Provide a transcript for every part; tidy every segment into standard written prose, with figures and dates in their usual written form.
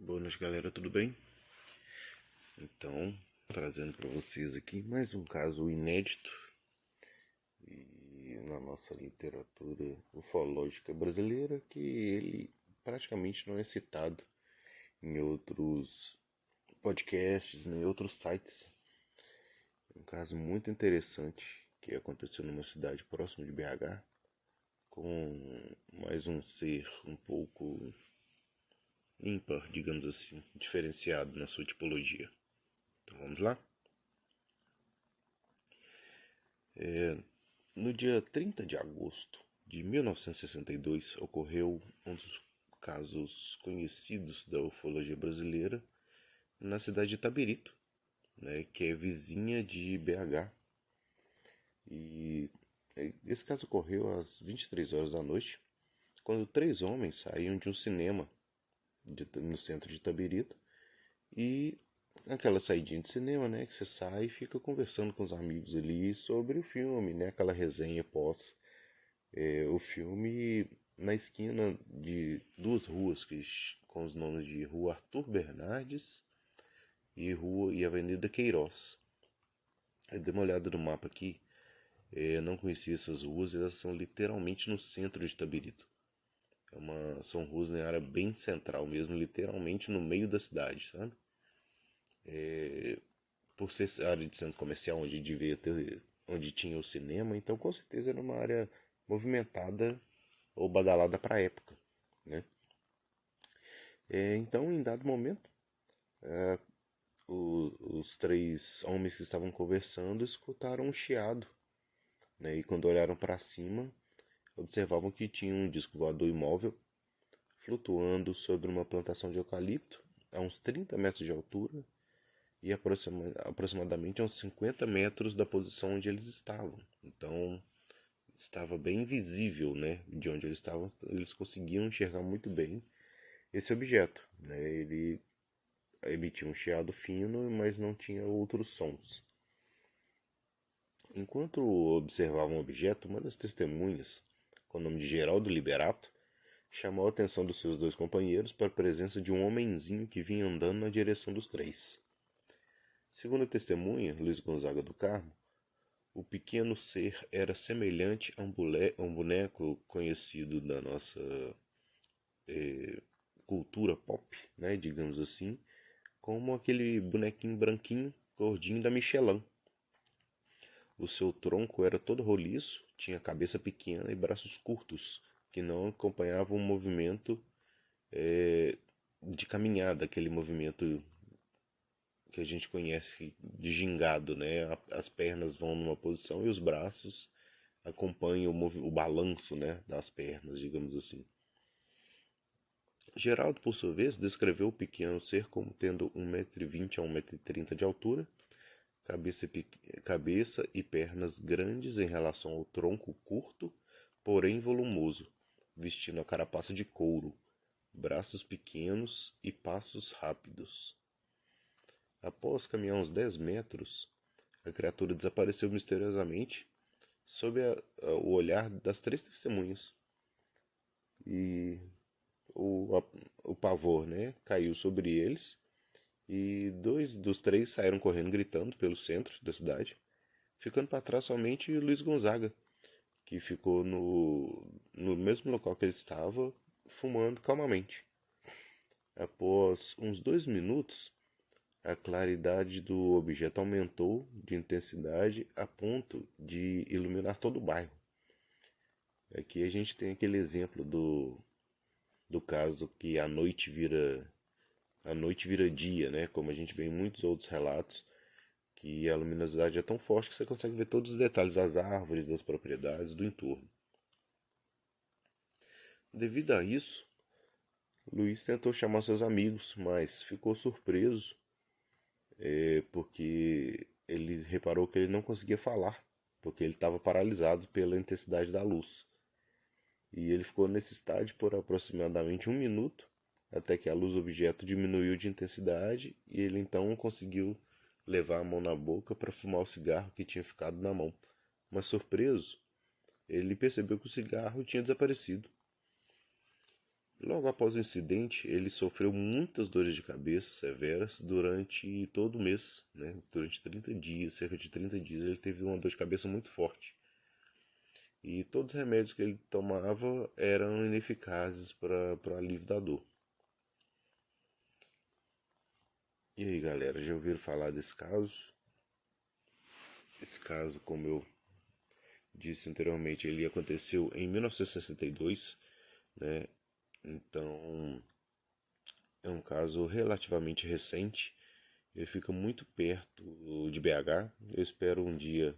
Boa noite, galera, tudo bem? Então, trazendo para vocês aqui mais um caso inédito e na nossa literatura ufológica brasileira, que ele praticamente não é citado em outros podcasts, nem outros sites. É um caso muito interessante que aconteceu numa cidade próxima de BH, com mais um ser um pouco ímpar, digamos assim, diferenciado na sua tipologia. Então vamos lá? No dia 30 de agosto de 1962 ocorreu um dos casos conhecidos da ufologia brasileira na cidade de Itabirito, né, que é vizinha de BH. E esse caso ocorreu às 23 horas da noite, quando três homens saíam de um cinema no centro de Itabirito. E aquela saidinha de cinema, né, que você sai e fica conversando com os amigos ali sobre o filme, né, aquela resenha pós o filme, na esquina de duas ruas com os nomes de Rua Arthur Bernardes e Avenida Queiroz. Eu dei uma olhada no mapa aqui, eu não conhecia essas ruas, elas são literalmente no centro de Itabirito. São ruas em área bem central mesmo, literalmente no meio da cidade, sabe? Por ser área de centro comercial onde tinha o cinema, então com certeza era uma área movimentada ou badalada para a época, né? Então, em dado momento, os três homens que estavam conversando escutaram um chiado, né? E quando olharam para cima, observavam que tinha um disco voador imóvel flutuando sobre uma plantação de eucalipto a uns 30 metros de altura e aproximadamente a uns 50 metros da posição onde eles estavam. Então, estava bem visível, né, de onde eles estavam. Eles conseguiam enxergar muito bem esse objeto, né? Ele emitia um chiado fino, mas não tinha outros sons. Enquanto observavam o objeto, uma das testemunhas, com o nome de Geraldo Liberato, chamou a atenção dos seus dois companheiros para a presença de um homenzinho que vinha andando na direção dos três. Segundo a testemunha, Luiz Gonzaga do Carmo, o pequeno ser era semelhante a um boneco conhecido da nossa cultura pop, né, digamos assim, como aquele bonequinho branquinho, gordinho da Michelin. O seu tronco era todo roliço, tinha cabeça pequena e braços curtos, que não acompanhavam o movimento de caminhada, aquele movimento que a gente conhece de gingado, né? As pernas vão numa posição e os braços acompanham o balanço, né, das pernas, digamos assim. Geraldo, por sua vez, descreveu o pequeno ser como tendo 1,20 m a 1,30 m de altura, cabeça e pernas grandes em relação ao tronco curto, porém volumoso, vestindo a carapaça de couro, braços pequenos e passos rápidos. Após caminhar uns 10 metros, a criatura desapareceu misteriosamente sob o olhar das três testemunhas. E o pavor, né, caiu sobre eles e dois dos três saíram correndo gritando pelo centro da cidade, ficando para trás somente Luiz Gonzaga, que ficou no mesmo local que ele estava, fumando calmamente. Após uns 2 minutos, a claridade do objeto aumentou de intensidade a ponto de iluminar todo o bairro. Aqui a gente tem aquele exemplo do caso que a noite vira dia, né? Como a gente vê em muitos outros relatos, que a luminosidade é tão forte que você consegue ver todos os detalhes das árvores, das propriedades, do entorno. Devido a isso, Luiz tentou chamar seus amigos, mas ficou surpreso porque ele reparou que ele não conseguia falar, porque ele estava paralisado pela intensidade da luz. E ele ficou nesse estágio por aproximadamente 1 minuto, até que a luz do objeto diminuiu de intensidade e ele então conseguiu levar a mão na boca para fumar o cigarro que tinha ficado na mão. Mas surpreso, ele percebeu que o cigarro tinha desaparecido. Logo após o incidente, ele sofreu muitas dores de cabeça severas durante todo o mês, né? Durante 30 dias, cerca de 30 dias, ele teve uma dor de cabeça muito forte. E todos os remédios que ele tomava eram ineficazes para o alívio da dor. E aí, galera, já ouviram falar desse caso? Esse caso, como eu disse anteriormente, ele aconteceu em 1962, né? Então, é um caso relativamente recente. Ele fica muito perto de BH. Eu espero um dia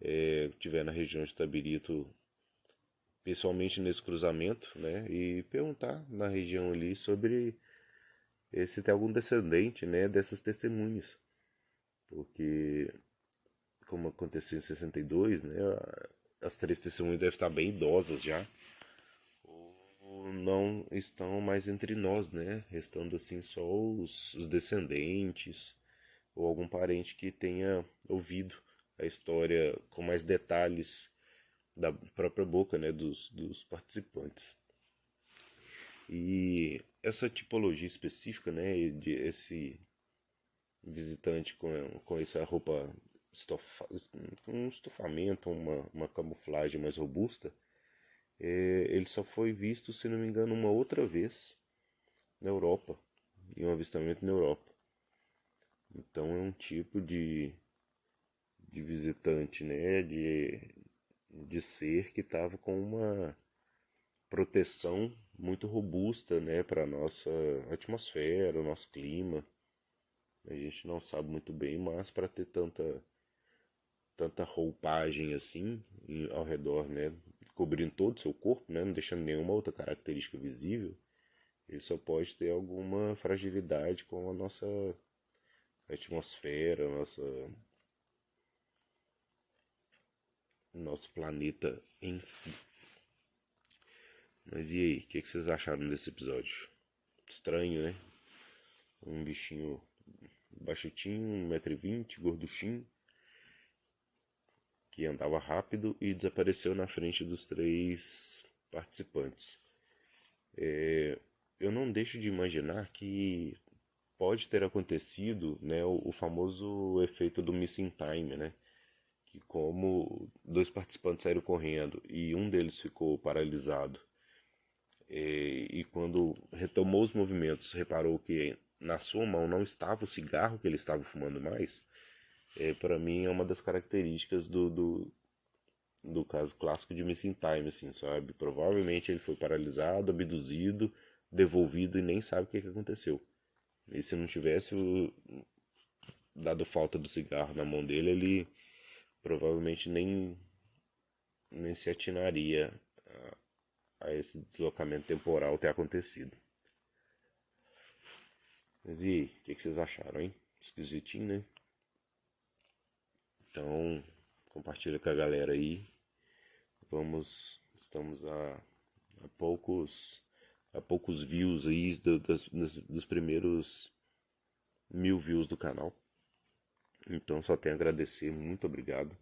estiver na região de Tabirito, pessoalmente nesse cruzamento, né? E perguntar na região ali sobre se tem algum descendente, né, dessas testemunhas. Porque, como aconteceu em 62, né, as três testemunhas devem estar bem idosas já, ou não estão mais entre nós, né, restando assim só os descendentes, ou algum parente que tenha ouvido a história com mais detalhes da própria boca, né, dos participantes. E essa tipologia específica, né, de esse visitante com essa roupa com um estofamento, uma camuflagem mais robusta, ele só foi visto, se não me engano, uma outra vez na Europa, em um avistamento na Europa. Então é um tipo de visitante, né, de ser que estava com uma proteção muito robusta, né, para a nossa atmosfera, o nosso clima. A gente não sabe muito bem, mas para ter tanta roupagem assim ao redor, né, cobrindo todo o seu corpo, né, não deixando nenhuma outra característica visível, ele só pode ter alguma fragilidade com a nossa atmosfera, nosso planeta em si. Mas e aí, o que vocês acharam desse episódio? Estranho, né? Um bichinho baixotinho, 1,20 m, gorduchinho, que andava rápido e desapareceu na frente dos três participantes. Eu não deixo de imaginar que pode ter acontecido, né, o famoso efeito do missing time, né? Que como dois participantes saíram correndo e um deles ficou paralisado, e quando retomou os movimentos, reparou que na sua mão não estava o cigarro que ele estava fumando mais, para mim é uma das características do caso clássico de missing time, assim, sabe? Provavelmente ele foi paralisado, abduzido, devolvido e nem sabe o que aconteceu. E se não tivesse dado falta do cigarro na mão dele, ele provavelmente nem se atinaria a esse deslocamento temporal ter acontecido. Mas e aí, o que vocês acharam, hein? Esquisitinho, né? Então, compartilha com a galera aí. Estamos a poucos views aí dos primeiros 1000 views do canal. Então só tenho a agradecer, muito obrigado.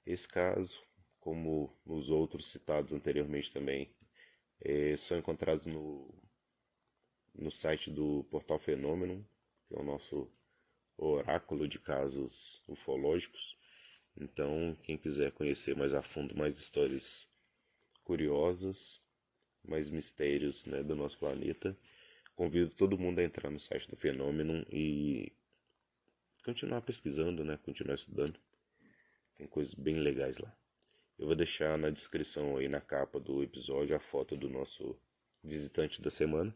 Esse caso, como os outros citados anteriormente também, são encontrados no site do Portal Fenômeno, que é o nosso oráculo de casos ufológicos. Então, quem quiser conhecer mais a fundo mais histórias curiosas, mais mistérios, né, do nosso planeta, convido todo mundo a entrar no site do Fenômeno e continuar pesquisando, né, continuar estudando. Tem coisas bem legais lá. Eu vou deixar na descrição aí, na capa do episódio, a foto do nosso visitante da semana.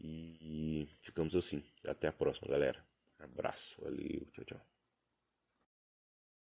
E ficamos assim. Até a próxima, galera. Abraço. Valeu. Tchau, tchau.